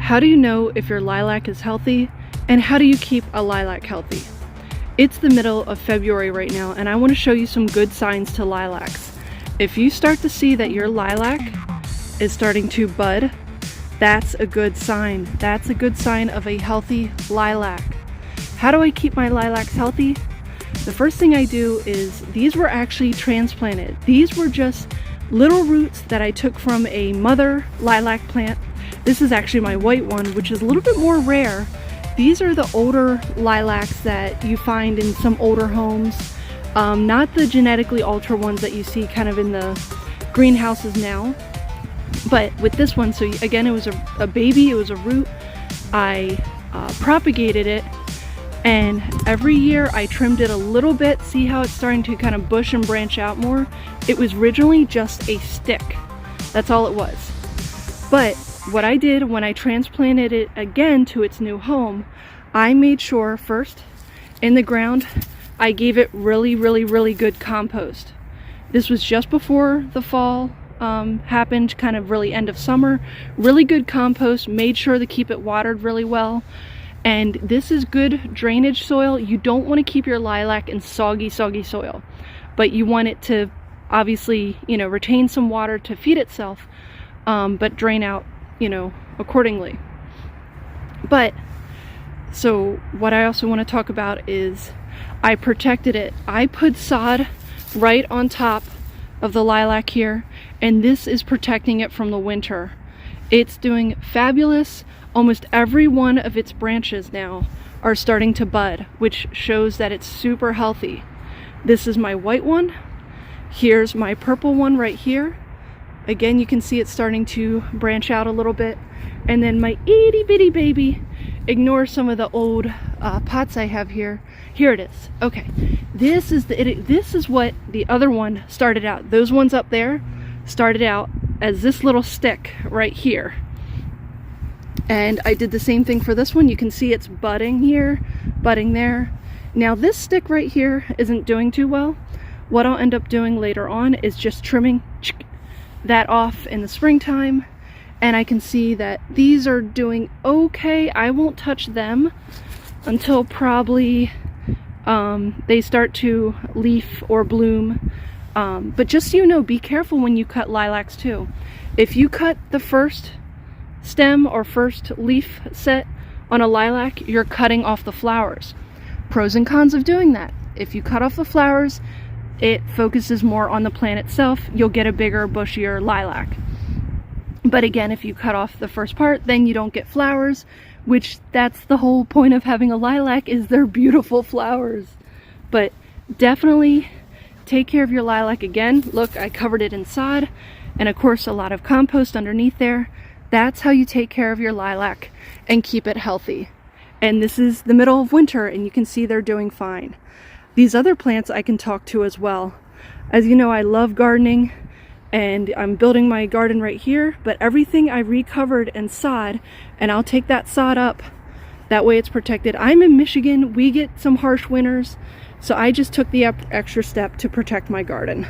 How do you know if your lilac is healthy, and how do you keep a lilac healthy? It's the middle of February right now, and I want to show you some good signs to lilacs. If you start to see that your lilac is starting to bud, that's a good sign. That's a good sign of a healthy lilac. How do I keep my lilacs healthy? The first thing I do is, these were actually transplanted. These were just little roots that I took from a mother lilac plant. This is actually my white one, which is a little bit more rare. These are the older lilacs that you find in some older homes, not the genetically altered ones that you see kind of in the greenhouses now. But with this one, so again, it was a baby, it was a root. I propagated it, and every year I trimmed it a little bit. See how it's starting to kind of bush and branch out more? It was originally just a stick. That's all it was. But what I did when I transplanted it again to its new home, I made sure first in the ground I gave it really good compost. This was just before the fall happened, kind of really end of summer. Really good compost, made sure to keep it watered really well. And this is good drainage soil. You don't want to keep your lilac in soggy soil, but you want it to obviously, you know, retain some water to feed itself, but drain out, you know, accordingly. But so what I also want to talk about is I protected it. I put sod right on top of the lilac here, and this is protecting it from the winter. It's doing fabulous. Almost every one of its branches now are starting to bud, which shows that it's super healthy. This is my white one. Here's my purple one right here. Again, you can see it's starting to branch out a little bit. And then my itty bitty baby, ignore some of the old pots I have here. Here it is. Okay, this is what the other one started out. Those ones up there started out as this little stick right here. And I did the same thing for this one. You can see it's budding here, budding there. Now this stick right here isn't doing too well. What I'll end up doing later on is just trimming that off in the springtime, and I can see that these are doing okay. I won't touch them until probably they start to leaf or bloom. But just so you know, be careful when you cut lilacs too. If you cut the first stem or first leaf set on a lilac, you're cutting off the flowers. Pros and cons of doing that. If you cut off the flowers, it focuses more on the plant itself. You'll get a bigger, bushier lilac. But again, if you cut off the first part, then you don't get flowers, which that's the whole point of having a lilac, is they're beautiful flowers. But definitely take care of your lilac. Again, look, I covered it in sod, and of course a lot of compost underneath there. That's how you take care of your lilac and keep it healthy. And this is the middle of winter, and you can see they're doing fine. These other plants I can talk to as well. As you know, I love gardening, and I'm building my garden right here, but everything I recovered and sod, and I'll take that sod up. That way it's protected. I'm in Michigan, we get some harsh winters, so I just took the extra step to protect my garden.